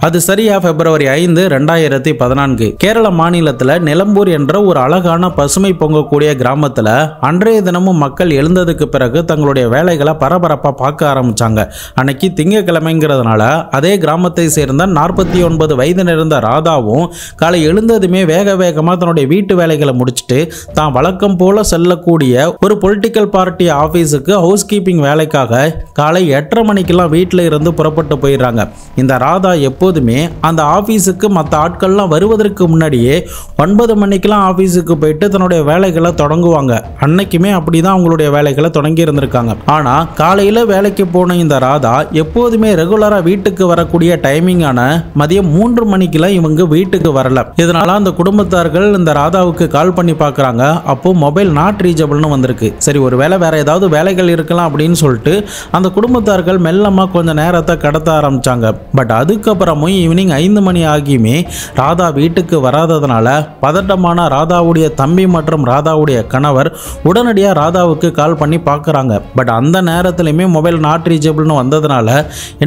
அது சரியா பிப்ரவரி 5, 2014 கேரள மாநிலத்துல நிலம்பூர் என்ற ஒரு அழகான பசுமை பொங்கக்கூடிய கிராமத்துல அன்றைய தினமும் மக்கள் எழுந்ததுக்கு பிறகு தங்களுடைய வேலைகளை பரபரப்பா பார்க்க ஆரம்பிச்சாங்க. அன்னைக்கு திங்கட்கிழமைங்கிறதுனால அதே கிராமத்தை சேர்ந்த 49 வயது நிறைந்த ராதாவும் காலை எழுந்ததுமே வேக வேகமா தன்னுடைய வீட்டு வேலைகளை முடிச்சுட்டு தான் வழக்கம் போல செல்லக்கூடிய ஒரு பொலிட்டிக்கல் பார்ட்டி ஆபீஸுக்கு ஹவுஸ் கீப்பிங் வேலைக்காக காலை 8:30 மணிக்கெல்லாம் வீட்டில் இருந்து புறப்பட்டு போயிடுறாங்க. இந்த ராதா எப்போதுமே அந்த ஆபீஸுக்கு மற்ற ஆட்கள்லாம் வருவதற்கு முன்னாடியே 9 மணிக்கெல்லாம் ஆபீஸுக்கு போயிட்டு தன்னுடைய வேலைகளை தொடங்குவாங்க. அன்னைக்குமே அப்படிதான் அவங்களுடைய வேலைகளை தொடங்கி இருந்திருக்காங்க. ஆனா காலையில வேலைக்கு போன இந்த ராதா எப்போதுமே ரெகுலரா வீட்டுக்கு வரக்கூடிய டைமிங்கான மதியம் 3 மணிக்கெல்லாம் இவங்க வீட்டுக்கு வரல. இதனால அந்த குடும்பத்தார்கள் இந்த ராதாவுக்கு கால் பண்ணி பார்க்கறாங்க. அப்போ மொபைல் நாட் ரீச்சபிள்னு வந்திருக்கு. சரி, ஒருவேளை வேற ஏதாவது வேலைகள் இருக்கலாம் அப்படின்னு சொல்லிட்டு அந்த குடும்பத்தார்கள் மெல்லமா கொஞ்சம் நேரத்தை கடத்த ஆரம்பிச்சாங்க. பட் அதுக்கப்புறமும் ஈவினிங் 5 மணி ஆகியுமே ராதா வீட்டுக்கு வராததுனால பதட்டமான ராதாவுடைய தம்பி மற்றும் ராதாவுடைய கணவர் உடனடியாக ராதாவுக்கு கால் பண்ணி பார்க்குறாங்க. பட் அந்த நேரத்திலையுமே மொபைல் நாட் ரீச்சபிள்னு வந்ததுனால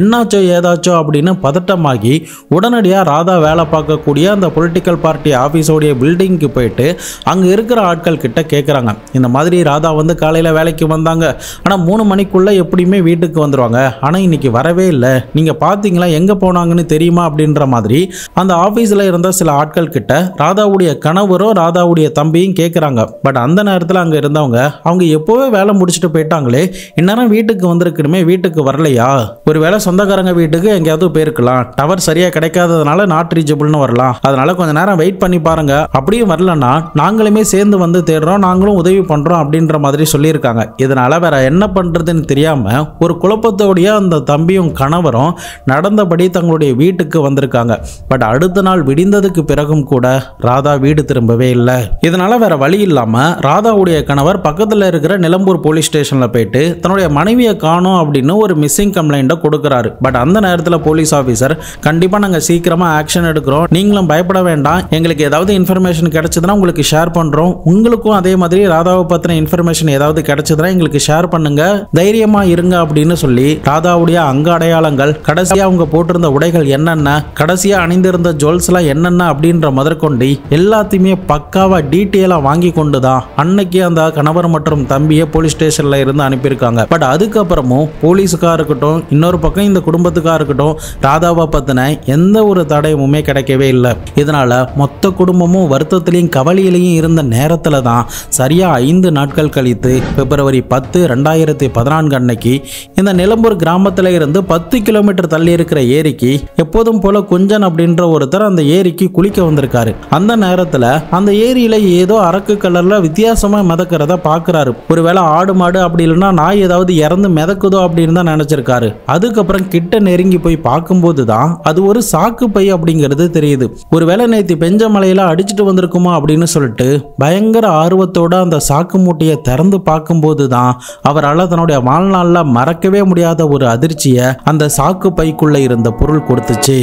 என்னாச்சோ ஏதாச்சோ அப்படின்னு பதட்டமாகி உடனடியாக ராதா வேலை பார்க்கக்கூடிய அந்த பொலிட்டிக்கல் பார்ட்டி ஆஃபீஸோடைய பில்டிங்க்கு போயிட்டு அங்கே இருக்கிற ஆட்கள் கிட்ட கேட்குறாங்க. இந்த மாதிரி ராதா வந்து காலையில் வேலைக்கு வந்தாங்க, ஆனால் 3 மணிக்குள்ளே எப்படியுமே வீட்டுக்கு வந்துடுவாங்க, ஆனால் இன்னைக்கு வரவே இல்லை, நீங்கள் பார்த்தீங்களா, எங்கே போனாங்கன்னு தெரியுமா அப்படின்ற மாதிரி அந்த ஆஃபீஸில் இருந்த சில ஆட்கள் கிட்ட ராதாவுடைய கணவரும் ராதாவுடைய தம்பியும் கேட்குறாங்க. பட் அந்த நேரத்தில் அங்கே இருந்தவங்க அவங்க எப்போவே வேலை முடிச்சுட்டு போயிட்டாங்களே, இந்நேரம் வீட்டுக்கு வந்திருக்கணுமே, வீட்டுக்கு வரலையா, ஒருவேளை சொந்தக்காரங்க வீட்டுக்கு எங்கேயாவது போயிருக்கலாம், டவர் சரியாக கிடைக்காததுனால நாட் ரீச்சபிள்னு வரலாம், அதனால கொஞ்சம் நேரம் வெயிட் பண்ணி பாருங்க, அப்படியும் வரலன்னா நாங்களுமே சேர்ந்து வந்து தேடுறோம், நாங்களும் உதவி பண்றோம் அப்படின்ற மாதிரி சொல்லியிருக்காங்க. இதனால வேற என்ன பண்றதுன்னு தெரியாம ஒரு குழப்பத்தோடைய அந்த தம்பியும் கணவரும் நடந்தபடி தங்களுடைய வீட்டுக்கு வந்திருக்காங்க. பட் அடுத்த நாள் விடிந்ததுக்கு பிறகும் கூட ராதா வீடு திரும்பவே இல்லை. இதனால வேற வழி இல்லாம ராதாவுடைய கணவர் பக்கத்துல இருக்கிற நிலம்பூர் போலீஸ் ஸ்டேஷன்ல போயிட்டு தன்னுடைய மனைவியை காணோம் அப்படின்னு ஒரு மிஸ்ஸிங் கம்ப்ளைண்ட கொடுக்கிறாரு. பட் அந்த நேரத்தில் போலீஸ் ஆபீசர் கண்டிப்பா நாங்க சீக்கிரமா ஆக்ஷன் எடுக்கிறோம், நீங்களும் பயப்பட வேண்டாம், எங்களுக்கு ஏதாவது இன்ஃபர்மேஷன் கிடைச்சதுன்னா உங்களுக்கு ஷேர் பண்றோம், உங்களுக்கும் அதே மாதிரி ராதாவை பத்தின இன்ஃபர்மேஷன் ஏதாவது கிடைச்சதுன்னா எங்களுக்கு ஷேர் பண்ணுங்க, தைரியமா இருங்க அப்படின்னு சொல்லி ராதாவுடைய அங்க அடையாளங்கள், கடைசியா அவங்க போட்டிருந்த உடைகள் என்னென்ன, கடைசியா அணிந்திருந்த ஜுவல்ஸ் எல்லாம் என்னென்ன அப்படின்ற முதற்கொண்டு எல்லாத்தையுமே பக்காவா டீட்டெயிலா வாங்கி கொண்டுதான் அன்னைக்கு அந்த கணவர் மற்றும் தம்பியை போலீஸ் ஸ்டேஷன்ல இருந்து அனுப்பியிருக்காங்க. பட் அதுக்கப்புறமும் போலீஸுக்கா இருக்கட்டும், இன்னொரு பக்கம் இந்த குடும்பத்துக்கா இருக்கட்டும், ராதாவை பத்தின எந்த ஒரு தடயமுமே கிடைக்கவே இல்லை. இதனால மொத்த குடும்பமும் வருத்தத்திலையும் கவலையிலையும் இருந்த நேரத்துல தான் சரியா 5 நாட்கள் கழித்து பிப்ரவரி 10, 2014 அன்னைக்கு இந்த நிலம்பூர் கிராமத்துல இருந்து 10 கிலோமீட்டர் தள்ளி இருக்கிற ஏரிக்கு எப்போதும் போல குஞ்சன் அப்படின்ற ஒருத்தர் அந்த ஏரிக்கு குளிக்க வந்திருக்காரு. அந்த நேரத்துல அந்த ஏரியில ஏதோ அரக்கு கலர்ல வித்தியாசமா மிதக்கிறத பாக்குறாரு. ஒருவேளை ஆடு மாடு அப்படி இல்லைன்னா நாய் ஏதாவது இறந்து மிதக்குதோ அப்படின்னு தான் நினைச்சிருக்காரு. அதுக்கப்புறம் கிட்ட நெருங்கி போய் பார்க்கும்போது தான் அது ஒரு சாக்கு பை அப்படிங்கிறது தெரியுது. ஒருவேளை நேற்று பெஞ்ச மலையில அடிச்சுட்டு வந்திருக்குமா அப்படின்னு சொல்லிட்டு பயங்கர ஆர்வத்தோட அந்த சாக்கு மூட்டையை திறந்து பார்க்கும்போது தான் அவரால் தன்னுடைய வாழ்நாள்ல மறக்கவே முடியாத ஒரு அதிர்ச்சியை அந்த சாக்கு பைக்குள்ள இருந்த பொருள் கொடுத்துச்சு.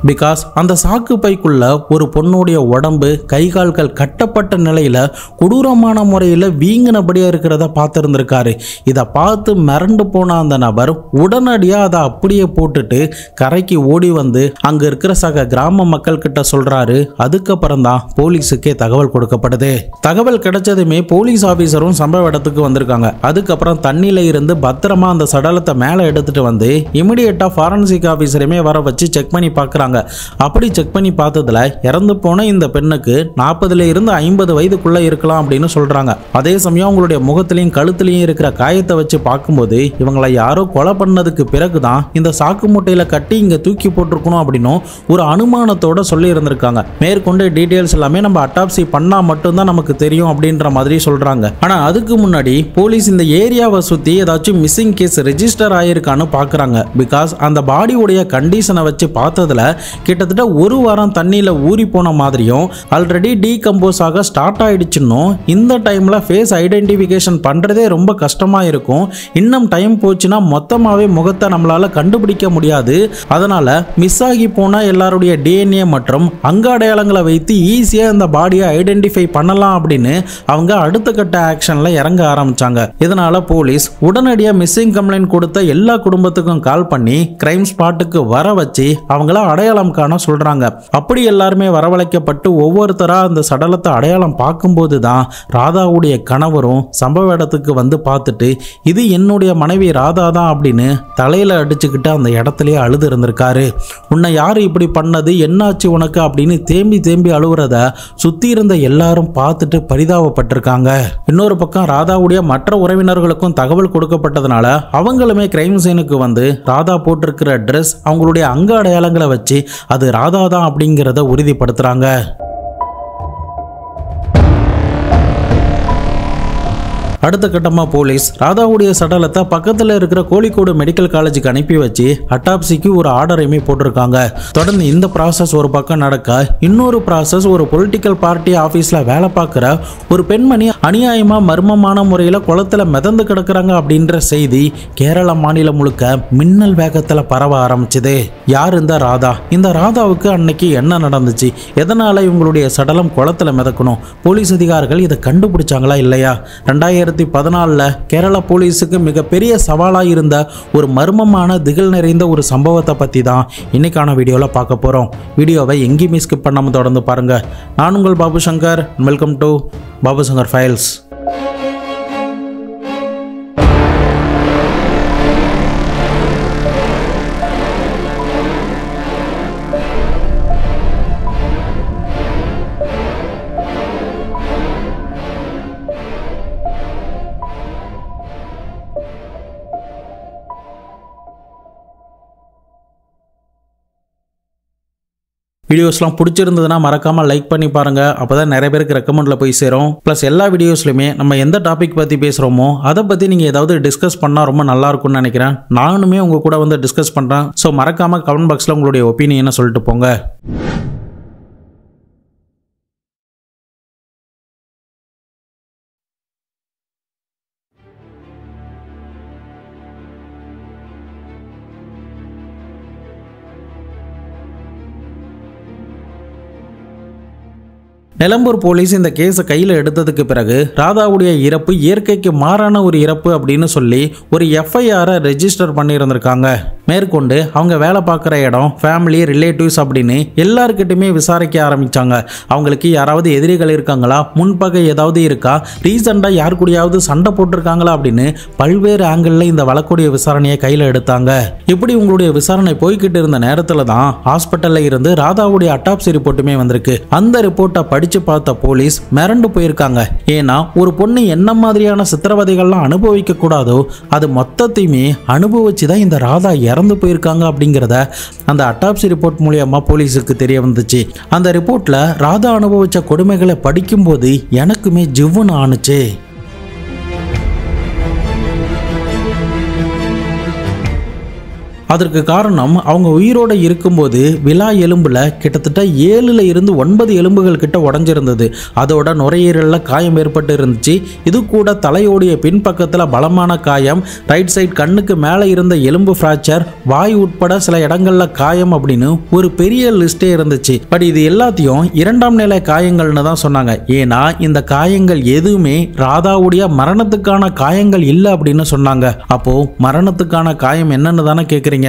பிகாஸ் அந்த சாக்கு பைக்குள்ள ஒரு பொண்ணுடைய உடம்பு, கை கால்கள் கட்டப்பட்ட நிலையில கொடூரமான முறையில் வீங்கினபடியா இருக்கிறத பார்த்துருந்துருக்காரு. இதை பார்த்து மிரண்டு போன அந்த நபர் உடனடியாக அதை அப்படியே போட்டுட்டு கரைக்கு ஓடி வந்து அங்க இருக்கிற சக கிராம மக்கள் கிட்ட சொல்றாரு. அதுக்கப்புறம் தான் போலீஸுக்கே தகவல் கொடுக்கப்படுது. தகவல் கிடைச்சதுமே போலீஸ் ஆபீசரும் சம்பவ இடத்துக்கு வந்திருக்காங்க. அதுக்கப்புறம் தண்ணியில இருந்து பத்திரமா அந்த சடலத்தை மேலே எடுத்துட்டு வந்து இமிடியேட்டா ஃபாரன்சிக் ஆபீசரையுமே வர வச்சு செக் பண்ணி பார்க்குறாங்க. அப்படி செக் பண்ணி பார்த்ததுல இறந்து போன இந்த பெண்ணுக்கு 40 இருந்து 50 வயதுக்குள்ள இருக்கலாம் அப்படின்னு சொல்றாங்க. அதே சமயம் அவங்களுடைய முகத்திலையும் கழுத்திலையும் இருக்கிற காயத்தை வச்சு பார்க்கும்போது இவங்களை யாரோ கொலை பண்ணதுக்கு பிறகுதான் இந்த சாக்கு மூட்டையில கட்டி இங்க தூக்கி போட்டிருக்கணும் அப்படின்னு ஒரு அனுமானத்தோட சொல்லி இருந்திருக்காங்க. மேற்கொண்டு டீடைல்ஸ் எல்லாமே நம்ம அட்டாப்சி பண்ணா மட்டும்தான் நமக்கு தெரியும் அப்படின்ற மாதிரி சொல்றாங்க. ஆனா அதுக்கு முன்னாடி போலீஸ் இந்த ஏரியாவை சுத்தி ஏதாச்சும் மிஸ்ஸிங் கேஸ் ரெஜிஸ்டர் ஆயிருக்கான்னு பாக்குறாங்க. பிகாஸ் அந்த பாடியோடைய கண்டிஷனை வச்சு பார்த்ததுல கிட்டத்தட்ட ஒரு வாரம் தண்ணியில் ஊறி போன மாதிரியும் ஆல்ரெடி டீகம்போஸ் ஆக ஸ்டார்ட் ஆயிடுச்சுன்னும் இந்த டைமில் ஃபேஸ் ஐடென்டிஃபிகேஷன் பண்ணுறதே ரொம்ப கஷ்டமாக இருக்கும். இன்னும் டைம் போச்சுன்னா மொத்தமாகவே முகத்தை நம்மளால் கண்டுபிடிக்க முடியாது. அதனால் மிஸ் ஆகி போன எல்லாருடைய டிஎன்ஏ மற்றும் அங்க அடையாளங்களை வைத்து ஈஸியாக இந்த பாடியை ஐடென்டிஃபை பண்ணலாம் அப்படின்னு அவங்க அடுத்த கட்ட ஆக்ஷனில் இறங்க ஆரம்பிச்சாங்க. இதனால போலீஸ் உடனடியாக மிஸ்ஸிங் கம்ப்ளைண்ட் கொடுத்த எல்லா குடும்பத்துக்கும் கால் பண்ணி கிரைம் ஸ்பாட்டுக்கு வர வச்சு அவங்கள அடையாளம் காண சொல்றாங்க. அப்படி எல்லாருமே வரவழைக்கப்பட்டு ஒவ்வொருத்தரா அந்த சடலத்தை அடையாளம் பார்க்கும்போது தான் ராதாவுடைய கணவரும் சம்பவ இடத்துக்கு வந்து பார்த்துட்டு இது என்னுடைய மனைவி ராதா தான் அப்படின்னு தலையில அடிச்சுக்கிட்டு அந்த இடத்துலயே அழுது இருந்திருக்காரு. உன்னை யாரு இப்படி பண்ணது, என்னாச்சு உனக்கு அப்படின்னு தேம்பி தேம்பி அழுவுறத சுத்தி இருந்த எல்லாரும் பார்த்துட்டு பரிதாபப்பட்டிருக்காங்க. இன்னொரு பக்கம் ராதாவுடைய மற்ற உறவினர்களுக்கும் தகவல் கொடுக்கப்பட்டதுனால அவங்களுமே கிரைம் சீனுக்கு வந்து ராதா போட்டிருக்கிற ட்ரெஸ் அவங்களுடைய அங்க அடையாளங்களை வச்சு அது ராதா தான் அப்படிங்கிறத உறுதிப்படுத்துறாங்க. அடுத்த கட்டமாக போலீஸ் ராதாவுடைய சடலத்தை பக்கத்தில் இருக்கிற கோழிக்கோடு மெடிக்கல் காலேஜுக்கு அனுப்பி வச்சு அட்டாப்சிக்கு ஒரு ஆர்டரையுமே போட்டிருக்காங்க. தொடர்ந்து இந்த ப்ராசஸ் ஒரு பக்கம் நடக்க இன்னொரு ப்ராசஸ் ஒரு பொலிட்டிக்கல் பார்ட்டி ஆஃபீஸில் வேலை பார்க்குற ஒரு பெண்மணி அநியாயமாக மர்மமான முறையில் குளத்தில் மிதந்து கிடக்குறாங்க அப்படின்ற செய்தி கேரள மாநிலம் முழுக்க மின்னல் வேகத்தில் பரவ ஆரம்பிச்சுது. யார் இந்த ராதா? இந்த ராதாவுக்கு அன்னைக்கு என்ன நடந்துச்சு? எதனால் இவங்களுடைய சடலம் குளத்தில் மிதக்கணும்? போலீஸ் அதிகாரிகள் இதை கண்டுபிடிச்சாங்களா இல்லையா? 2014 கேரள போலீஸுக்கு மிகப்பெரிய சவாலாக இருந்த ஒரு மர்மமான திகில் நிறைந்த ஒரு சம்பவத்தை பற்றி தான் இன்னைக்கான வீடியோவில் பார்க்க போகிறோம். வீடியோவை எங்கேயுமே ஸ்கிப் பண்ணாமல் தொடர்ந்து பாருங்கள். நான் உங்கள் Babu Shankar. Welcome to Babu Shankar files. வீடியோஸ்லாம் பிடிச்சிருந்ததுன்னா மறக்காமல் லைக் பண்ணி பாருங்கள். அப்போ தான் நிறைய பேருக்கு ரெக்கமெண்டில் போய் சேரும். ப்ளஸ் எல்லா வீடியோஸ்லையுமே நம்ம எந்த டாபிக் பற்றி பேசுகிறோமோ அதை பற்றி நீங்கள் ஏதாவது டிஸ்கஸ் பண்ணால் ரொம்ப நல்லாயிருக்கும்னு நினைக்கிறேன். நானுமே உங்கள் கூட வந்து டிஸ்கஸ் பண்ணுறேன். ஸோ மறக்காமல் கமெண்ட் பாக்ஸில் உங்களுடைய ஒப்பீனியனை சொல்லிட்டு போங்க. நிலம்பூர் போலீஸ் இந்த கேஸை கையில் எடுத்ததுக்கு பிறகு ராதாவுடைய இறப்பு இயற்கைக்கு மாறான ஒரு இறப்பு அப்படின்னு சொல்லி ஒரு எஃப்ஐஆரை ரெஜிஸ்டர் பண்ணியிருந்திருக்காங்க. மேற்கொண்டு அவங்க வேலை பார்க்குற இடம், ஃபேமிலி, ரிலேட்டிவ்ஸ் அப்படின்னு எல்லாருக்கிட்டையுமே விசாரிக்க ஆரம்பித்தாங்க. அவங்களுக்கு யாராவது எதிரிகள் இருக்காங்களா, முன்பகை ஏதாவது இருக்கா, ரீசெண்டாக யார் கூடயாவது சண்டை போட்டிருக்காங்களா அப்படின்னு பல்வேறு ஆங்கிளில் இந்த வழக்குடைய விசாரணையை கையில் எடுத்தாங்க. இப்படி உங்களுடைய விசாரணை போய்கிட்டு இருந்த நேரத்தில் தான் ஹாஸ்பிட்டலில் இருந்து ராதாவுடைய அட்டாப்சி ரிப்போர்ட்டுமே வந்திருக்கு. அந்த ரிப்போர்ட்டை படிச்சு பார்த்த போலீஸ் மிரண்டு போயிருக்காங்க. ஏன்னா ஒரு பொண்ணு என்ன மாதிரியான சித்திரவதைகள்லாம் அனுபவிக்க கூடாதோ அது மொத்தத்தையுமே அனுபவிச்சுதான் இந்த ராதா இறந்து போயிருக்காங்க அப்படிங்கிறத அந்த அட்டாப்சி ரிப்போர்ட் மூலியமா போலீஸுக்கு தெரிய வந்துச்சு. அந்த ரிப்போர்ட்ல ராதா அனுபவிச்ச கொடுமைகளை படிக்கும்போது எனக்குமே ஜிவ்வுன்னு ஆணுச்சு. அதற்கு காரணம் அவங்க உயிரோடு இருக்கும்போது விலா எலும்புல கிட்டத்தட்ட 7 இருந்து 9 எலும்புகள் கிட்ட உடஞ்சிருந்தது. அதோட நுரையீரலில் காயம் ஏற்பட்டு இருந்துச்சு. இது கூட தலையோடைய பின்பக்கத்தில் பலமான காயம், ரைட் சைட் கண்ணுக்கு மேலே இருந்த எலும்பு ஃப்ராக்சர், வாய் உட்பட சில இடங்கள்ல காயம் அப்படின்னு ஒரு பெரிய லிஸ்டே இருந்துச்சு. பட் இது எல்லாத்தையும் 2ஆம் நிலை காயங்கள்னு தான் சொன்னாங்க. ஏன்னா இந்த காயங்கள் எதுவுமே ராதாவுடைய மரணத்துக்கான காயங்கள் இல்லை அப்படின்னு சொன்னாங்க. அப்போ மரணத்துக்கான காயம் என்னன்னு தானே கேட்குறீங்க?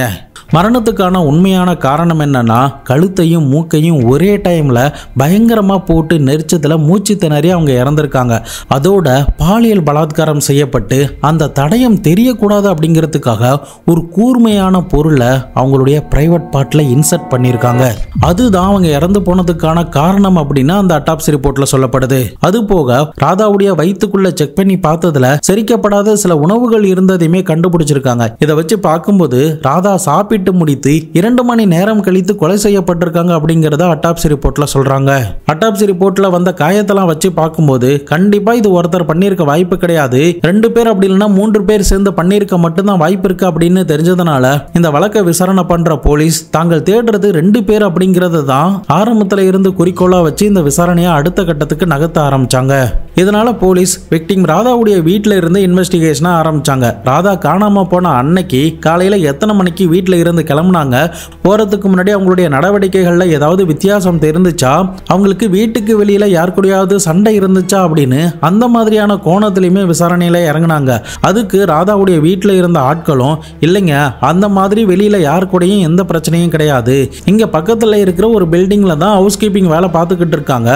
மரணத்துக்கான உண்மையான காரணம் என்னன்னா கழுத்தையும் மூக்கையும் ஒரே டைம்ல பயங்கரமா போட்டு நெரிச்சதுல மூச்சு திணறி அவங்க இறந்திருக்காங்க. அதோட பாலியல் பலாத்காரம் செய்யப்பட்டு அந்த தடயம் தெரியக்கூடாது அப்படிங்கிறதுக்காக ஒரு கூர்மையான பொருளை அவங்களுடைய பிரைவேட் பார்ட்ல இன்சர்ட் பண்ணியிருக்காங்க. அதுதான் அவங்க இறந்து போனதுக்கான காரணம் அப்படின்னு அந்த அட்டாப்சி ரிப்போர்ட்ல சொல்லப்படுது. அது போக ராதாவுடைய வயிற்றுக்குள்ள செக் பண்ணி பார்த்ததுல செரிக்கப்படாத சில உணவுகள் இருந்ததையுமே கண்டுபிடிச்சிருக்காங்க. இதை வச்சு பார்க்கும்போது ராதா சாப்பிட்ட அளவிட்டு முடித்து 2 மணி நேரம் கழித்து கொலை செய்யப்பட்டிருக்காங்க அப்படிங்கறத அட்டாப்சி ரிப்போர்ட்ல சொல்றாங்க. அட்டாப்சி ரிப்போர்ட்ல வந்த காயத்தெல்லாம் வச்சு பார்க்கும்போது கண்டிப்பா இது ஒருத்தர் பண்ணியிருக்க வாய்ப்பு கிடையாது, 2 பேர் அப்படி இல்லைன்னா 3 பேர் சேர்ந்து பண்ணியிருக்க மட்டும்தான் வாய்ப்பு இருக்கு அப்படின்னு தெரிஞ்சதுனால இந்த வழக்கை விசாரணை பண்ற போலீஸ் தாங்கள் தேடுறது 2 பேர் அப்படிங்கறது தான் ஆரம்பத்துல இருந்து குறிக்கோளா வச்சு இந்த விசாரணையை அடுத்த கட்டத்துக்கு நகர்த்த ஆரம்பிச்சாங்க. இதனால போலீஸ் விக்டிம் ராதாவுடைய வீட்டில இருந்து இன்வெஸ்டிகேஷனை ஆரம்பிச்சாங்க. ராதா காணாம போன அன்னைக்கு காலையில எத்தனை மணிக்கு வீட்டில இருந்து கிளம்புனாங்க, போறதுக்கு முன்னாடி அவங்களுடைய நடவடிக்கைகள்ல ஏதாவது வித்தியாசம் தெரிந்துச்சா, அவங்களுக்கு வீட்டுக்கு வெளியில யார் கூடயாவது சண்டை இருந்துச்சா அப்படின்னு அந்த மாதிரியான கோணத்திலையுமே விசாரணையில இறங்கினாங்க. அதுக்கு ராதாவுடைய வீட்டில் இருந்த ஆட்களும் இல்லைங்க, அந்த மாதிரி வெளியில யார் கூடயும் எந்த பிரச்சனையும் கிடையாது, இங்க பக்கத்துல இருக்கிற ஒரு பில்டிங்ல தான் ஹவுஸ் கீப்பிங் வேலை பார்த்துக்கிட்டு இருக்காங்க,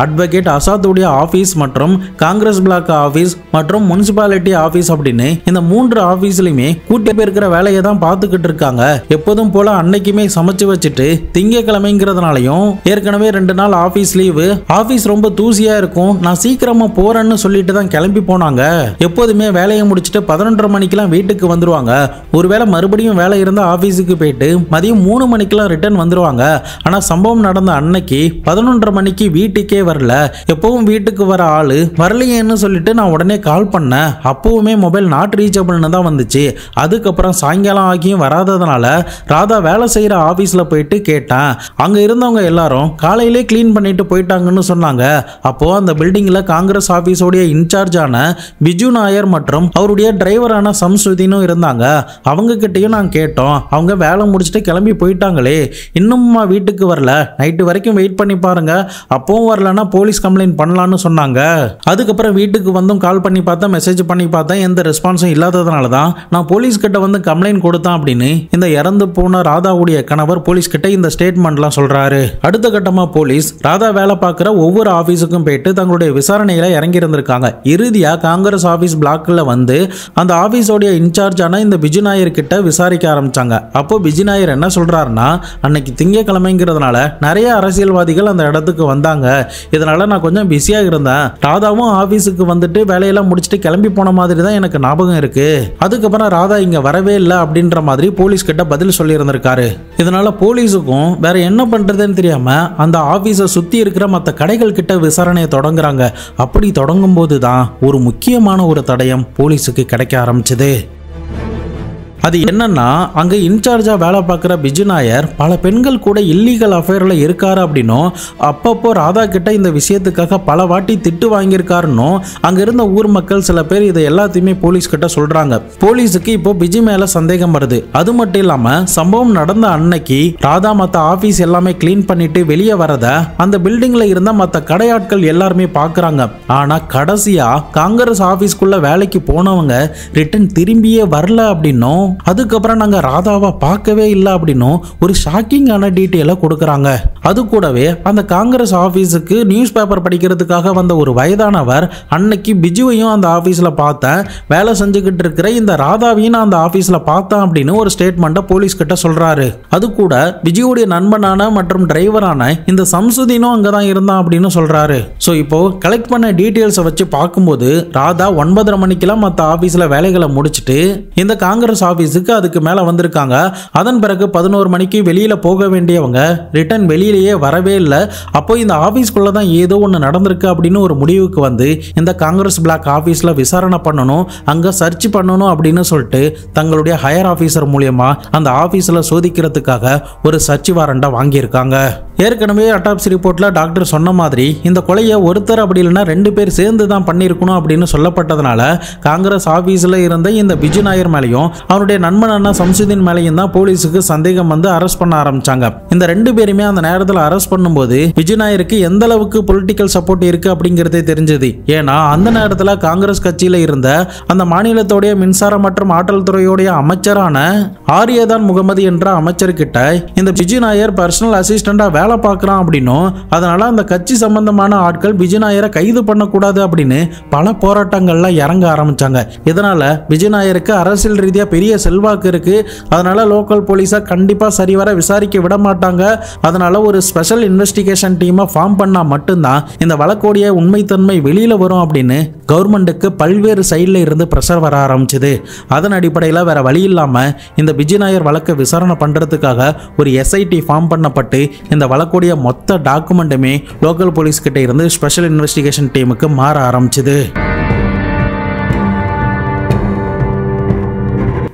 அட்வொகேட் அசாத்துடைய ஆபீஸ் மற்றும் காங்கிரஸ் பிளாக் ஆபீஸ் மற்றும் முனிசிபாலிட்டி ஆபீஸ் அப்படின்னு இந்த 3 ஆபீஸ்லயுமே கூட்டி இருக்கிற வேலையை தான் பார்த்துக்கிட்டு இருக்காங்க. எப்போதும் போல அன்னைக்குமே சமைச்சு வச்சுட்டு திங்கக்கிழமைங்கிறதுனாலையும் ஏற்கனவே 2 நாள் ஆபீஸ் லீவு, ஆபீஸ் ரொம்ப தூசியா இருக்கும், நான் சீக்கிரமா போறேன்னு சொல்லிட்டு தான் கிளம்பி போனாங்க. எப்போதுமே வேலையை முடிச்சுட்டு 11:30 மணிக்கெல்லாம் வீட்டுக்கு வந்துருவாங்க. ஒருவேளை மறுபடியும் வேலை இருந்தா ஆபீஸுக்கு போயிட்டு மதியம் 3 மணிக்கெல்லாம் ரிட்டர்ன் வந்துருவாங்க. ஆனா சம்பவம் நடந்த அன்னைக்கு 11:30 மணிக்கு வீட்டுக்கே வரல. எப்பவும் வீட்டுக்கு வர ஆளு வரலையேன்னு சொல்லிட்டு நான் உடனே கால் பண்ணேன், அப்பவுமே மொபைல் நாட் ரீச்சபிள்னு தான் வந்துச்சு. அதுக்கப்புறம் சாயங்காலம் ஆகியும் வராததுனால ராதா வேலை செய்யற ஆபீஸ்ல போயிட்டு கேட்டேன். அங்க இருந்தவங்க எல்லாரும் காலையிலே கிளீன் பண்ணிட்டு போயிட்டாங்கன்னு சொன்னாங்க. அப்போ அந்த பில்டிங்ல காங்கிரஸ் ஆபீஸோடைய இன்சார்ஜான பிஜு நாயர் மற்றும் அவருடைய டிரைவரான சம்சுதீனும் இருந்தாங்க. அவங்க கிட்டையும் நான் கேட்டோம், அவங்க வேலை முடிச்சுட்டு கிளம்பி போயிட்டாங்களே, இன்னும்மா வீட்டுக்கு வரல, நைட்டு வரைக்கும் வெயிட் பண்ணி பாருங்க, அப்பவும் வரலன்னா போலீஸ் கம்ப்ளைண்ட் பண்ணலான்னு சொன்னாங்க. அதுக்கப்புறம் வீட்டுக்கு வந்தும் கால் பண்ணி பார்த்தேன், மெசேஜ் பண்ணி பார்த்தேன், எந்த ரெஸ்பான்ஸும் இல்லாததுனால தான் நான் போலீஸ் கிட்ட வந்து கம்ப்ளைண்ட் கொடுத்தேன் அப்படின்னு இந்த இறந்து போன ராதாவுடைய கணவர் போலீஸ் கிட்ட இந்த ஸ்டேட்மெண்ட்லாம் சொல்றாரு. அடுத்த கட்டமா போலீஸ் ராதா வேலை பார்க்குற ஒவ்வொரு ஆபீஸுக்கும் போயிட்டு தங்களுடைய விசாரணையில இறங்கி இருந்திருக்காங்க. இறுதியா காங்கிரஸ் ஆபீஸ் பிளாக்ல வந்து அந்த ஆபீஸோடைய இன்சார்ஜான இந்த பிஜு நாயர் கிட்ட விசாரிக்க ஆரம்பிச்சாங்க. அப்போ பிஜு நாயர் என்ன சொல்றாருன்னா, அன்னைக்கு திங்கக்கிழமைங்கிறதுனால நிறைய அரசியல்வாதிகள் அந்த இடத்துக்கு வந்தாங்க, இதனால நான் கொஞ்சம் பிஸியா இருந்தேன், ராதாவும் ஆபீஸுக்கு வந்துட்டு வேலையெல்லாம் முடிச்சுட்டு கிளம்பி போன மாதிரி தான் எனக்கு ஞாபகம் இருக்கு, அதுக்கப்புறம் ராதா இங்க வரவே இல்லை அப்படின்ற மாதிரி போலீஸ் கிட்ட பதில் சொல்லி இருந்திருக்காரு. இதனால போலீஸுக்கும் வேற என்ன பண்றதுன்னு தெரியாம அந்த ஆபீஸை சுத்தி இருக்கிற மற்ற கடைகள் கிட்ட விசாரணையை தொடங்குறாங்க. அப்படி தொடங்கும் போது தான் ஒரு முக்கியமான ஒரு தடயம் போலீஸுக்கு கிடைக்க ஆரம்பிச்சது. அது என்னன்னா, அங்க இன்சார்ஜா வேலை பார்க்குற பிஜு நாயர் பல பெண்கள் கூட இல்லீகல் அஃபேர்ல இருக்காரு அப்படின்னும், அப்பப்போ ராதா கிட்ட இந்த விஷயத்துக்காக பல வாட்டி திட்டு வாங்கியிருக்காருன்னும் அங்க இருந்த ஊர் மக்கள் சில பேர் இதை எல்லாத்தையுமே போலீஸ் கிட்ட சொல்றாங்க. போலீஸுக்கு இப்போ பிஜு மேல சந்தேகம் வருது. அது மட்டும் இல்லாம சம்பவம் நடந்த அன்னைக்கு ராதா மற்ற ஆபீஸ் எல்லாமே கிளீன் பண்ணிட்டு வெளியே வரத அந்த பில்டிங்ல இருந்த மற்ற கடையாட்கள் எல்லாருமே பாக்குறாங்க. ஆனா கடைசியா காங்கிரஸ் ஆபீஸ்க்குள்ள வேலைக்கு போனவங்க ரிட்டர்ன் திரும்பியே வரல அப்படின்னும், அதுக்கப்புறம் நாங்க ராதாவை பார்க்கவே இல்லை அப்படின்னும் ஒரு ஷாக்கிங்கான டீட்டெயிலை கொடுக்கறாங்க. அது கூடவே அந்த காங்கிரஸ் ஆபீஸுக்கு நியூஸ் பேப்பர் படிக்கிறதுக்காக வந்த ஒரு வயதானவர் அன்னைக்கு பிஜுவையும் அந்த ஆபீஸ்ல பார்த்தேன், வேலை செஞ்சுக்கிட்டு இருக்கிற இந்த ராதாவையும் அந்த ஆபீஸ்ல பார்த்தேன் அப்படின்னு ஒரு ஸ்டேட்மெண்ட்டை போலீஸ் கிட்ட சொல்றாரு. அது கூட பிஜுவுடைய நண்பனான மற்றும் டிரைவரான இந்த சம்சுதீனும் அங்கதான் இருந்தான் அப்படின்னு சொல்றாரு. ஸோ இப்போ கலெக்ட் பண்ண டீட்டெயில்ஸை வச்சு பார்க்கும்போது ராதா 9:30 மணிக்கெல்லாம் மற்ற ஆபீஸ்ல வேலைகளை முடிச்சுட்டு இந்த காங்கிரஸ் ஆபீஸுக்கு அதுக்கு மேல வந்திருக்காங்க. அதன் பிறகு 11 மணிக்கு வெளியில போக வேண்டியவங்க ரிட்டர்ன் வெளியிலேயே வரவே இல்லை. அப்போ இந்த ஆபீஸ்க்குள்ள தான் ஏதோ ஒன்று நடந்திருக்கு அப்படின்னு ஒரு முடிவுக்கு வந்து இந்த காங்கிரஸ் பிளாக் ஆபீஸ்ல விசாரணை பண்ணணும், அங்க சர்ச் பண்ணணும் அப்படின்னு சொல்லிட்டு தங்களுடைய ஹையர் ஆபீசர் மூலியமா அந்த ஆபீஸ்ல சோதிக்கிறதுக்காக ஒரு சர்ச் வாரண்டை வாங்கியிருக்காங்க. ஏற்கனவே அட்டாப்சி ரிப்போர்ட்ல டாக்டர் சொன்ன மாதிரி இந்த கொலையை ஒருத்தர் அப்படி இல்லைன்னா 2 பேர் சேர்ந்து தான் பண்ணியிருக்கணும் அப்படின்னு சொல்லப்பட்டதுனால காங்கிரஸ் ஆபீஸ்ல இருந்த இந்த பிஜு நாயர் மேலையும் அவருடைய நண்பனான சம்சுதீன் மேலையும் தான் போலீஸுக்கு சந்தேகம் வந்து அரெஸ்ட் பண்ண ஆரம்பிச்சாங்க. இந்த 2 பேருமே அந்த நேரத்தில் அரெஸ்ட் பண்ணும்போது பிஜு நாயருக்கு எந்த அளவுக்கு பொலிட்டிக்கல் சப்போர்ட் இருக்கு அப்படிங்கிறதே தெரிஞ்சது. ஏன்னா அந்த நேரத்தில் காங்கிரஸ் கட்சியில இருந்த அந்த மாநிலத்தோடைய மின்சார மற்றும் ஆற்றல் துறையோடைய அமைச்சரான ஆரியதான் முகமது என்ற அமைச்சர்கிட்ட இந்த பிஜு நாயர் பர்சனல் அசிஸ்டண்டா வேலை பார்க்கறான் அப்படின்னும், அதனால அந்த கட்சி சம்பந்தமான ஆட்கள் பிஜு நாயரை கைது பண்ணக்கூடாது அப்படின்னு பல போராட்டங்கள்ல இறங்க ஆரம்பிச்சாங்க. இதனால பிஜு நாயருக்கு அரசியல் ரீதியா பெரிய செல்வாக்கு இருக்கு, அதனால லோக்கல் போலீஸை கண்டிப்பா சரிவர விசாரிக்க விட மாட்டாங்க, அதனால ஒரு ஸ்பெஷல் இன்வெஸ்டிகேஷன் டீமை ஃபார்ம் பண்ணா மட்டும்தான் இந்த வழக்கோடைய உண்மைத்தன்மை வெளியில வரும் அப்படின்னு கவர்மெண்ட்டுக்கு பல்வேறு சைட்ல இருந்து பிரஷர் வர ஆரம்பிச்சது. அதன் அடிப்படையில் வேற வழி இல்லாம இந்த விஜய் நாயர் வழக்கை விசாரணை பண்றதுக்காக ஒரு எஸ்ஐடி ஃபார்ம் பண்ணப்பட்டு இந்த வழக்குடைய மொத்த டாக்குமெண்ட்டுமே லோக்கல் போலீஸ் கிட்ட இருந்து ஸ்பெஷல் இன்வெஸ்டிகேஷன் டீமுக்கு மாற ஆரம்பிச்சது.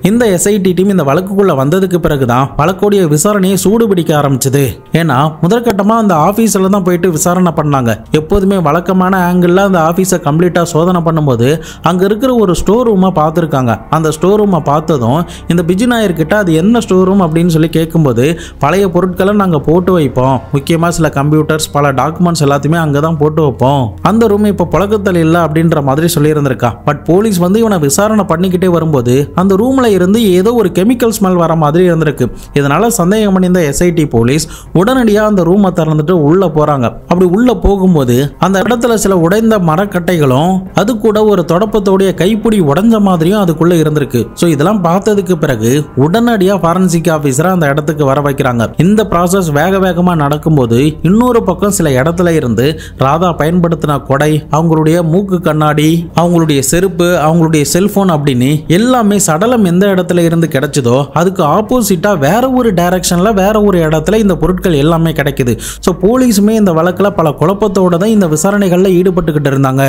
இந்த எஸ்ஐடி டீம் இந்த வழக்குக்குள்ள வந்ததுக்கு பிறகுதான் வழக்குடைய விசாரணையை சூடு பிடிக்க ஆரம்பிச்சது. ஏன்னா முதற்கட்டமா அந்த ஆபீஸ்ல தான் போயிட்டு விசாரணை பண்ணாங்க. எப்போதுமே வழக்கமான ஆங்கிள் அந்த ஆபீஸை கம்ப்ளீட்டா சோதனை பண்ணும்போது அங்க இருக்கிற ஒரு ஸ்டோர் ரூமை பார்த்துருக்காங்க. அந்த ஸ்டோர் ரூமை பார்த்ததும் இந்த விஜய் நாயர் கிட்ட அது என்ன ஸ்டோர் ரூம் அப்படின்னு சொல்லி கேட்கும்போது, பழைய பொருட்களை நாங்க போட்டு வைப்போம், முக்கியமா சில கம்ப்யூட்டர்ஸ் பல டாக்குமெண்ட்ஸ் எல்லாத்தையுமே அங்கதான் போட்டு வைப்போம், அந்த ரூம் இப்ப புழக்கத்தில் இல்லை அப்படின்ற மாதிரி சொல்லி இருந்திருக்கா. பட் போலீஸ் வந்து இவனை விசாரணை பண்ணிக்கிட்டே வரும்போது அந்த ரூம்ல இருந்து ஏதோ ஒரு கெமிக்கல் ஸ்மெல் வர மாதிரி இருந்திருக்கு. இதனால சந்தேகம் அடைந்த எஸ்ஐடி போலீஸ் உடனடியாக அந்த ரூமை திறந்துட்டு உள்ள போறாங்க. அப்படி உள்ள போகும்போது அந்த இடத்துல சில உடைந்த மரக்கட்டைகளும் அது கூட ஒரு தொடப்பத்தோடைய கைப்பிடி உடைஞ்ச மாதிரியும் அதுக்குள்ள இருந்திருக்கு. சோ இதெல்லாம் பார்த்ததுக்கு பிறகு உடனடியாக ஃபாரன்சிக் ஆபீசரை அந்த இடத்துக்கு வர வைக்கிறாங்க. இந்த ப்ராசஸ் வேக வேகமா நடக்கும்போது இன்னொரு பக்கம் சில இடத்துல இருந்து ராதா பயன்படுத்தின கொடை, அவங்களுடைய மூக்கு கண்ணாடி, அவங்களுடைய செருப்பு, அவங்களுடைய செல்போன் அப்படின்னு எல்லாமே சடலம் எந்த இடத்துல இருந்து கிடைச்சதோ அதுக்கு ஆப்போசிட்டா வேற ஒரு டைரக்ஷன்ல வேற ஒரு இடத்துல இந்த பொருட்கள் எல்லாமே கிடைக்குது. சோ போலீஸுமே இந்த வழக்குல பல குழப்பத்தோட தான் இந்த விசாரணைகள்ல ஈடுபட்டுக்கிட்டு இருந்தாங்க.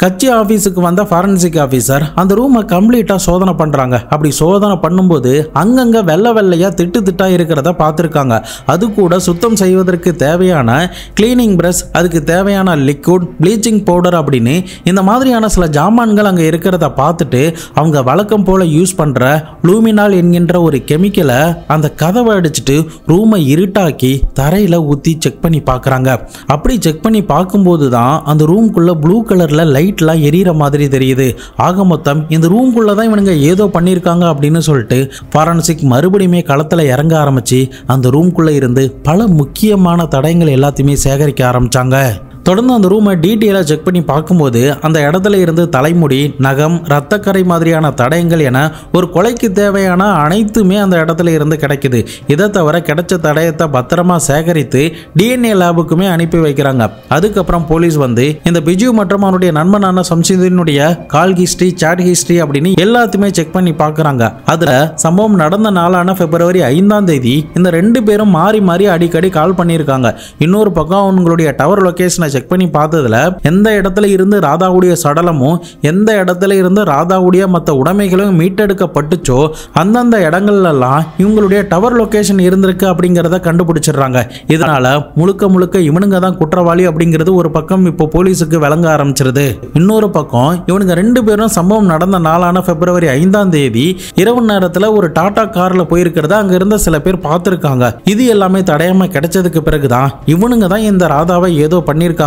கட்சி ஆபீஸுக்கு வந்த ஃபாரன்சிக் ஆபீசர் அந்த ரூமை கம்ப்ளீட்டா சோதனை பண்றாங்க. அப்படி சோதனை பண்ணும்போது அங்கங்க வெள்ளை வெள்ளையா திட்டு திட்டா இருக்கிறத பார்த்துருக்காங்க. அது கூட சுத்தம் செய்வதற்கு தேவையான கிளீனிங் பிரஷ், அதுக்கு தேவையான லிக்விட், ப்ளீச்சிங் பவுடர் அப்படின்னு இந்த மாதிரியான சில ஜாமான்கள் அங்க இருக்கிறத பார்த்துட்டு அவங்க வழக்கம் போல யூஸ் பண்ற லூமினால் என்கின்ற ஒரு கெமிக்கலை அந்த கதவை அடிச்சுட்டு ரூமை இருட்டாக்கி தரையில ஊத்தி செக் பண்ணி பார்க்கறாங்க. அப்படி செக் பண்ணி பார்க்கும்போது தான் அந்த ரூம்குள்ள ப்ளூ கலர்ல லைட் எரியற மாதிரி தெரியுது. ஆக மொத்தம் இந்த ரூம்குள்ள தான் இவனுங்க ஏதோ பண்ணிருக்காங்க அப்படின்னு சொல்லிட்டு ஃபாரன்சிக் மறுபடியுமே களத்துல இறங்க ஆரம்பிச்சு அந்த ரூம்குள்ள இருந்து பல முக்கியமான தடயங்கள் எல்லாத்தையுமே சேகரிக்க ஆரம்பிச்சாங்க. தொடர்ந்து அந்த ரூமை டீட்டெயிலாக செக் பண்ணி பார்க்கும்போது அந்த இடத்துல இருந்து தலைமுடி, நகம், இரத்தக்கரை மாதிரியான தடயங்கள் என ஒரு கொலைக்கு தேவையான அனைத்துமே அந்த இடத்துல இருந்து கிடைக்குது. இதை தவிர கிடைச்ச தடயத்தை பத்திரமா சேகரித்து டிஎன்ஏ லேபுக்குமே அனுப்பி வைக்கிறாங்க. அதுக்கப்புறம் போலீஸ் வந்து இந்த பிஜு மற்றும் அவனுடைய நண்பனான சம்சிதினுடைய கால் ஹிஸ்டரி, சாட் ஹிஸ்டரி அப்படின்னு எல்லாத்தையுமே செக் பண்ணி பார்க்குறாங்க. அதில் சம்பவம் நடந்த நாளான பிப்ரவரி 5ஆம் தேதி இந்த ரெண்டு பேரும் மாறி மாறி அடிக்கடி கால் பண்ணியிருக்காங்க. இன்னொரு பக்கம் அவங்களுடைய டவர் லொகேஷனை செக் பண்ணி பார்த்ததுல எந்த இடத்துல இருந்து ராதாவுடைய சடலமும் எந்த இடத்துல இருந்து ராதாவுடைய மற்ற உடைமைகளும் மீட்டெடுக்கப்பட்டுச்சோ அந்தந்த இடங்கள்லாம் இவங்களுடைய டவர் லொகேஷன் இருந்திருக்கு அப்படிங்கிறத கண்டுபிடிச்சிடுறாங்க. இதனால முழுக்க முழுக்க இவனுங்க தான் குற்றவாளி அப்படிங்கிறது ஒரு பக்கம் இப்போ போலீஸுக்கு விளங்க ஆரம்பிச்சிருது. இன்னொரு பக்கம் இவனுங்க ரெண்டு பேரும் சம்பவம் நடந்த நாளான பிப்ரவரி 5ஆம் தேதி இரவு நேரத்தில் ஒரு டாடா கார்ல போயிருக்கிறத அங்க இருந்த சில பேர் பார்த்திருக்காங்க. இது எல்லாமே தடயமா கிடைச்சதுக்கு பிறகுதான் இவனுங்க தான் இந்த ராதாவை ஏதோ பண்ணிருக்காங்க,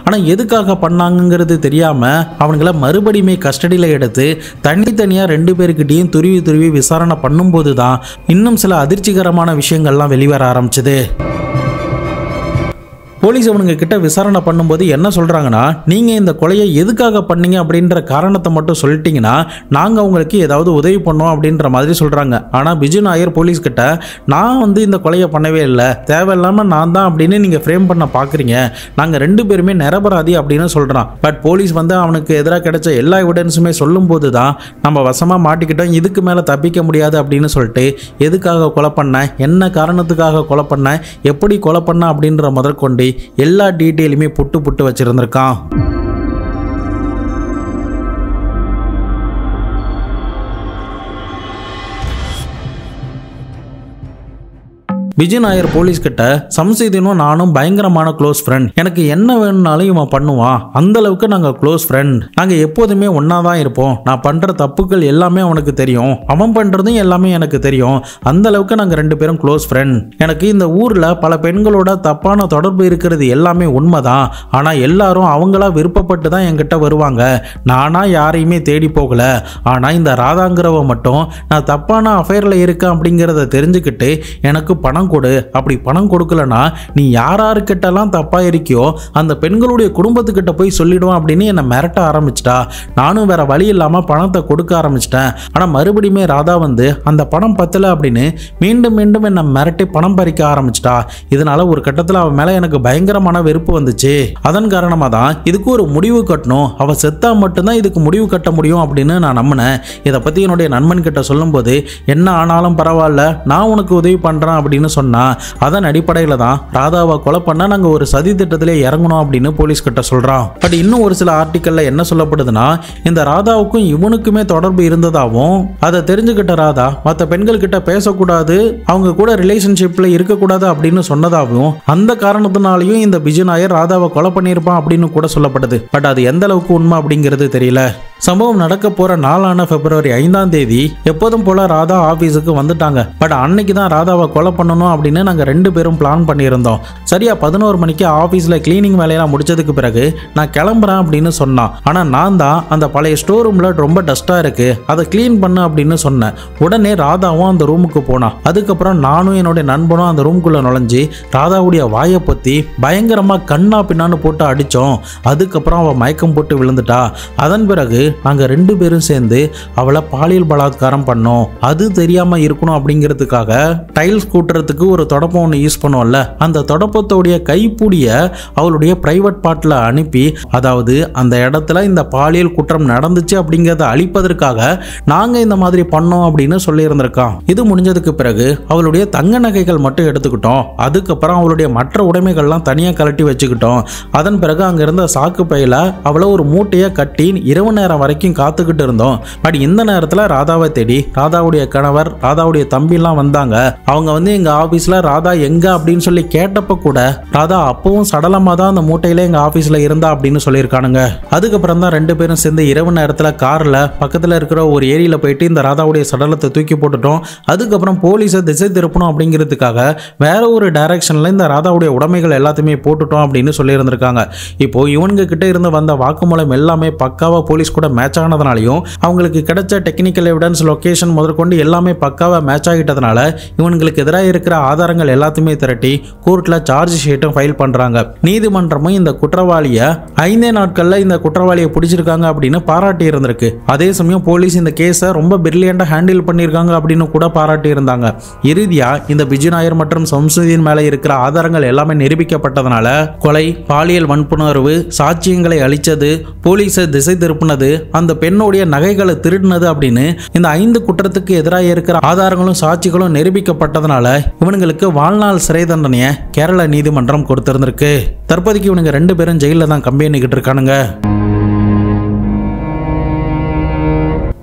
ஆனா எதுக்காக பண்ணாங்கிறது தெரியாம அவங்கள மறுபடியுமே கஸ்டடியில எடுத்து தனித்தனியா ரெண்டு பேருக்கிட்டையும் துருவி துருவி விசாரணை பண்ணும்போது தான் இன்னும் சில அதிர்ச்சிகரமான விஷயங்கள்லாம் வெளிவர ஆரம்பிச்சது. போலீஸ் அவனுங்க கிட்ட விசாரணை பண்ணும்போது என்ன சொல்றாங்கன்னா, நீங்க இந்த கொலையை எதுக்காக பண்ணீங்க அப்படின்ற காரணத்தை மட்டும் சொல்லிட்டீங்கன்னா நாங்க உங்களுக்கு ஏதாவது உதவி பண்ணோம் அப்படின்ற மாதிரி சொல்றாங்க. ஆனா பிஜு நாயர் போலீஸ் கிட்ட நான் வந்து இந்த கொலையை பண்ணவே இல்லை, தேவையில்லாம நான் தான் அப்படின்னு நீங்க ஃப்ரேம் பண்ண பாக்குறீங்க, நாங்க ரெண்டு பேருமே நிரபராதி அப்படின்னு சொல்றான். பட் போலீஸ் வந்து அவனுக்கு எதிராக கிடைச்ச எல்லா எவிடன்ஸுமே சொல்லும் போது தான் நம்ம வசமா மாட்டிக்கிட்டோம், இதுக்கு மேல தப்பிக்க முடியாது அப்படின்னு சொல்லிட்டு எதுக்காக கொலை பண்ண, என்ன காரணத்துக்காக கொலை பண்ண, எப்படி கொலை பண்ண அப்படின்ற முதற்கொண்டு எல்லா டீட்டெயிலுமே புட்டு புட்டு வச்சிருந்திருக்கான். விஜய் நாயர் போலீஸ் கிட்ட சம்சீதினும் நானும் பயங்கரமான க்ளோஸ் ஃப்ரெண்ட், எனக்கு என்ன வேணும்னாலும் இவன் பண்ணுவான், அந்த அளவுக்கு நாங்க க்ளோஸ் ஃப்ரெண்ட், நாங்க எப்போதுமே ஒன்னா தான் இருப்போம், நான் பண்ற தப்புகள் எல்லாமே அவனுக்கு தெரியும், அவன் பண்றதும் எல்லாமே எனக்கு தெரியும், அந்த அளவுக்கு நாங்க ரெண்டு பேரும் க்ளோஸ் ஃப்ரெண்ட். எனக்கு இந்த ஊர்ல பல பெண்களோட தப்பான தொடர்பு இருக்கிறது எல்லாமே உண்மைதான், ஆனா எல்லாரும் அவங்களா விருப்பப்பட்டு தான் என்கிட்ட வருவாங்க, நானா யாரையுமே தேடி போகல. ஆனா இந்த ராதாங்கிறவ மட்டும் நான் தப்பான அஃபேர்ல இருக்கேன் அப்படிங்கிறத தெரிஞ்சுக்கிட்டு எனக்கு பணம் பணம் கொடு, அப்படி பணம் கொடுக்கலனா நீ யாராருக்கிட்டலாம் தப்பா இருக்கியோ அந்த பெண்களுடைய குடும்பத்துக்கிட்ட போய் சொல்லிடுவான் அப்படின்னு என்னை மிரட்ட ஆரம்பிச்சிட்டா. நானும் வேற வழி இல்லாம பணத்தை கொடுக்க ஆரம்பிச்சிட்டேன். ஆனா மறுபடியுமே ராதா வந்து அந்த பணம் பத்தல அப்படின்னு மீண்டும் மீண்டும் என்னை மிரட்டி பணம் பறிக்க ஆரம்பிச்சிட்டா. இதனால ஒரு கட்டத்தில் அவன் மேல எனக்கு பயங்கரமான வெறுப்பு வந்துச்சு. அதன் காரணமா தான் இதுக்கு ஒரு முடிவு கட்டணும், அவ செத்தா மட்டும்தான் இதுக்கு முடிவு கட்ட முடியும் அப்படின்னு நான் நம்பினேன். இதை பத்தி என்னுடைய நண்பன் கிட்ட சொல்லும்போது என்ன ஆனாலும் பரவாயில்ல, நான் உனக்கு உதவி பண்றேன் அப்படின்னு சொன்னா. அதன் அடிப்படையில தான் ராதாவை கொலை பண்ண நாங்க ஒரு சதி திட்டத்திலே இறங்கணும் அப்படின்னு போலீஸ் கிட்ட சொல்றான். பட் இன்னும் ஒரு சில ஆர்டிக்கல்ல என்ன சொல்லப்படுதுன்னா, இந்த ராதாவுக்கும் இவனுக்குமே தொடர்பு இருந்ததாகவும் அதை தெரிஞ்சுக்கிட்ட ராதா மற்ற பெண்கள் கிட்ட பேசக்கூடாது, அவங்க கூட ரிலேஷன்ஷிப்ல இருக்கக்கூடாது அப்படின்னு சொன்னதாகவும் அந்த காரணத்தினாலையும் இந்த பிஜு நாயர் ராதாவை கொலை பண்ணியிருப்பான் அப்படின்னு கூட சொல்லப்படுது. பட் அது எந்த அளவுக்கு உண்மை அப்படிங்கிறது தெரியல. சம்பவம் நடக்க போற நாளான பிப்ரவரி 5ஆம் தேதி எப்போதும் போல ராதா ஆபீஸுக்கு வந்துட்டாங்க. பட் அன்னைக்கு தான் ராதாவை கொலை பண்ணணும் அப்படின்னு நாங்க 2 பேரும் பிளான் பண்ணியிருந்தோம். சரியா 11 மணிக்கு ஆபீஸ்ல கிளீனிங் வேலையெல்லாம் முடிச்சதுக்கு பிறகு நான் கிளம்புறேன் அப்படின்னு சொன்னான். ஆனா நான் தான் அந்த பழைய ஸ்டோர் ரூம்ல ரொம்ப டஸ்டா இருக்கு, அதை கிளீன் பண்ணு அப்படின்னு சொன்னேன். உடனே ராதாவும் அந்த ரூமுக்கு போனான். அதுக்கப்புறம் நானும் என்னுடைய நண்பனும் அந்த ரூமுக்குள்ள நுழைஞ்சு ராதாவுடைய வாயை பத்தி பயங்கரமா கண்ணா பின்னான்னு போட்டு அடிச்சோம். அதுக்கப்புறம் அவ மயக்கம் போட்டு விழுந்துட்டா. அதன் பிறகு நாங்க 2 பேரும் சேர்ந்து அவளை பாலியல் பலாத்காரம் பண்ணோம். அது தெரியாம இருக்கணும் அப்படிங்கிறதுக்காக டைல்ஸ் கூட்டுறதுக்கு ஒரு தொடப்பம் ஒன்று யூஸ் பண்ணுவோம்ல, அந்த தொடப்பத்தோடைய கைப்பிடிய அவளுடைய பிரைவேட் பார்ட்ல அனுப்பி, அதாவது அந்த இடத்துல இந்த பாலியல் குற்றம் நடந்துச்சு அப்படிங்கிறத அழிப்பதற்காக நாங்க இந்த மாதிரி பண்ணோம் அப்படின்னு சொல்லி இருந்திருக்கான். இது முடிஞ்சதுக்கு பிறகு அவளுடைய தங்க நகைகள் மட்டும் எடுத்துக்கிட்டோம். அதுக்கப்புறம் அவளுடைய மற்ற உடைமைகள்லாம் தனியா கலட்டி வச்சுக்கிட்டோம். அதன் பிறகு அங்க இருந்த சாக்கு பையில அவளை ஒரு மூட்டையை கட்டி இரவு நேரம் வரைக்கும் காத்துக்கிட்டு இருந்தோம். பட் இந்த நேரத்தில் ராதாவை தேடி ராதாவுடைய கணவர், ராதாவுடைய தம்பி எல்லாம் வந்தாங்க. அவங்க வந்து எங்க ஆபீஸ்ல ராதா எங்க அப்படின்னு சொல்லி கேட்டப்ப கூட ராதா அப்பவும் சடலமா தான் அந்த மூட்டையில எங்க ஆபீஸ்ல இருந்தா அப்படின்னு சொல்லியிருக்கானுங்க. அதுக்கப்புறம் தான் 2 பேரும் சேர்ந்து இரவு நேரத்தில் கார்ல பக்கத்துல இருக்கிற ஒரு ஏரியில போயிட்டு இந்த ராதாவுடைய சடலத்தை தூக்கி போட்டுட்டோம். அதுக்கப்புறம் போலீஸை திசை திருப்பணும் அப்படிங்கிறதுக்காக வேற ஒரு டைரக்ஷன்ல இந்த ராதாவுடைய உடைமைகள் எல்லாத்தையுமே போட்டுட்டோம் அப்படின்னு சொல்லி இருந்திருக்காங்க. இப்போ இவனுங்க கிட்ட இருந்து வந்த வாக்குமூலம் எல்லாமே பக்காவா போலீஸ் கூட மேட்ச் ஆனதுனாலையும் அவங்களுக்கு கிடைச்ச டெக்னிக்கல் எவிடன்ஸ், லொகேஷன் முதற்கொண்டு எல்லாமே பக்காவா மேட்ச் ஆகிட்டதுனால இவங்களுக்கு எதிராக இருக்கிற ஆதாரங்கள் எல்லாத்தையுமே திரட்டி கோர்ட்ல சார்ஜ் ஷீட்டும் ஃபைல் பண்றாங்க. நீதிமன்றமும் இந்த குற்றவாளியை 5 நாட்கள்ல இந்த குற்றவாளியை பிடிச்சிருக்காங்க அப்படின்னு பாராட்டி இருந்திருக்கு. அதே சமயம் போலீஸ் இந்த கேஸை ரொம்ப பிரில்லியண்டா ஹேண்டில் பண்ணியிருக்காங்க அப்படின்னு கூட பாராட்டி இருந்தாங்க. இறுதியா இந்த பிஜு நாயர் மற்றும் சம்சுதீன் மேல இருக்கிற ஆதாரங்கள் எல்லாமே நிரூபிக்கப்பட்டதுனால கொலை, பாலியல் வன்புணர்வு, சாட்சியங்களை அளிச்சது, போலீஸை திசை திருப்பினது, அந்த பெண்ணுடைய நகைகளை திருடினது அப்படின்னு இந்த 5 குற்றத்துக்கு எதிராக இருக்கிற ஆதாரங்களும் சாட்சிகளும் நிரூபிக்கப்பட்டதுனால இவனுங்களுக்கு வாழ்நாள் சிறை தண்டனையை கேரள நீதிமன்றம் கொடுத்திருந்திருக்கு. தற்போதைக்கு இவனுங்க 2 பேரும் ஜெயில தான் கம்பி பண்ணிக்கிட்டு இருக்கானுங்க.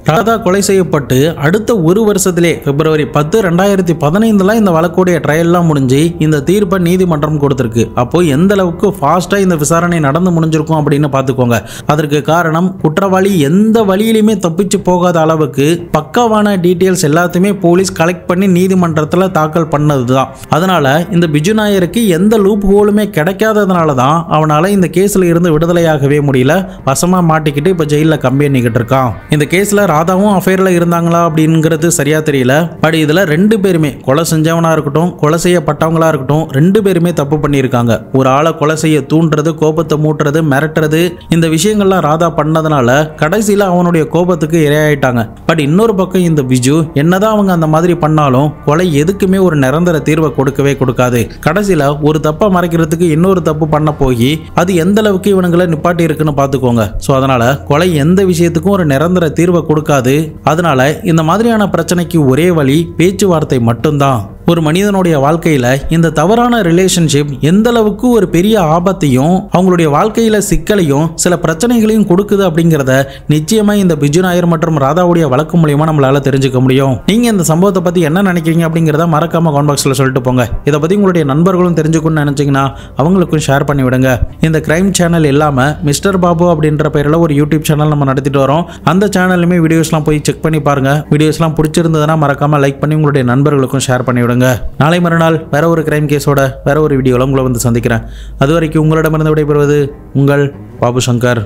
ராதா கொலை செய்யப்பட்டு அடுத்த ஒரு வருஷத்திலே பிப்ரவரி 10, 2015 இந்த வழக்குடைய ட்ரையல்லாம் முடிஞ்சு இந்த தீர்ப்பை நீதிமன்றம் கொடுத்திருக்கு. அப்போ எந்த அளவுக்கு ஃபாஸ்டா இந்த விசாரணை நடந்து முடிஞ்சிருக்கும் அப்படின்னு பார்த்துக்கோங்க. அதற்கு காரணம் குற்றவாளி எந்த வழியிலுமே தப்பிச்சு போகாத அளவுக்கு பக்காவான டீட்டெயில்ஸ் எல்லாத்தையுமே போலீஸ் கலெக்ட் பண்ணி நீதிமன்றத்தில் தாக்கல் பண்ணதுதான். அதனால இந்த பிஜு நாயருக்கு எந்த லூப் ஹோலுமே கிடைக்காததுனால தான் அவனால இந்த கேஸ்ல இருந்து விடுதலையாகவே முடியல. வசமா மாட்டிக்கிட்டு இப்ப ஜெயில கம்பி பண்ணிக்கிட்டு இருக்கான். இந்த கேஸ்ல ராதாவும் அஃபேர்ல இருந்தாங்களா அப்படிங்கிறது சரியா தெரியல. பட் இதுல 2 பேருமே கொலை செஞ்சவனா இருக்கட்டும், கொலை செய்யப்பட்டவங்களா இருக்கட்டும், 2 பேருமே தப்பு பண்ணியிருக்காங்க. ஒரு ஆளை கொலை செய்ய தூண்டுறது, கோபத்தை மூட்டுறது, மிரட்டுறது, இந்த விஷயங்கள்லாம் ராதா பண்ணதுனால கடைசியில அவனுடைய கோபத்துக்கு இரையாயிட்டாங்க. பட் இன்னொரு பக்கம் இந்த பிஜு என்னதான் அவங்க அந்த மாதிரி பண்ணாலும் கொலை எதுக்குமே ஒரு நிரந்தர தீர்வை கொடுக்கவே கொடுக்காது. கடைசியில ஒரு தப்பை மறைக்கிறதுக்கு இன்னொரு தப்பு பண்ண போய் அது எந்த அளவுக்கு இவனுங்களை நிப்பாட்டி இருக்குன்னு பாத்துக்கோங்க. சோ அதனால கொலை எந்த விஷயத்துக்கும் ஒரு நிரந்தர தீர்வை கொடுக்காது. அதனால இந்த மாதிரியான பிரச்சனைக்கு ஒரே வழி பேச்சுவார்த்தை மட்டும்தான். ஒரு மனிதனுடைய வாழ்க்கையில இந்த தவறான ரிலேஷன்ஷிப் எந்த அளவுக்கு ஒரு பெரிய ஆபத்தையும் அவங்களுடைய வாழ்க்கையில சிக்கலையும் சில பிரச்சனைகளையும் கொடுக்குது அப்படிங்கிறத நிச்சயமா இந்த பிஜு நாயர் மற்றும் ராதாவுடைய வழக்கு மூலியமா நம்மளால தெரிஞ்சுக்க முடியும். நீங்க இந்த சம்பவத்தை பத்தி என்ன நினைக்கிறீங்க அப்படிங்கிறத மறக்காம கமெண்ட் பாக்ஸ்ல சொல்லிட்டு போங்க. இதை பத்தி உங்களுடைய நண்பர்களும் தெரிஞ்சுக்கணும்னு நினைச்சீங்கன்னா அவங்களுக்கும் ஷேர் பண்ணி விடுங்க. இந்த கிரைம் சேனல் இல்லாம மிஸ்டர் பாபு அப்படின்ற பேர்ல ஒரு யூடியூப் சேனல் நம்ம நடத்திட்டு வரோம். அந்த சேனலுமே வீடியோஸ்லாம் போய் செக் பண்ணி பாருங்க. வீடியோஸ்லாம் பிடிச்சிருந்ததுன்னா மறக்காம லைக் பண்ணி உங்களுடைய நண்பர்களுக்கும் ஷேர் பண்ணி விடுங்க. நாளை மறுநாள் வேற ஒரு கிரைம் கேஸோட வேற ஒரு வீடியோல உங்களை வந்து சந்திக்கிறேன். அதுவரைக்கும் உங்களிடமிருந்து விடைபெறுவது உங்கள் பாபு சங்கர்.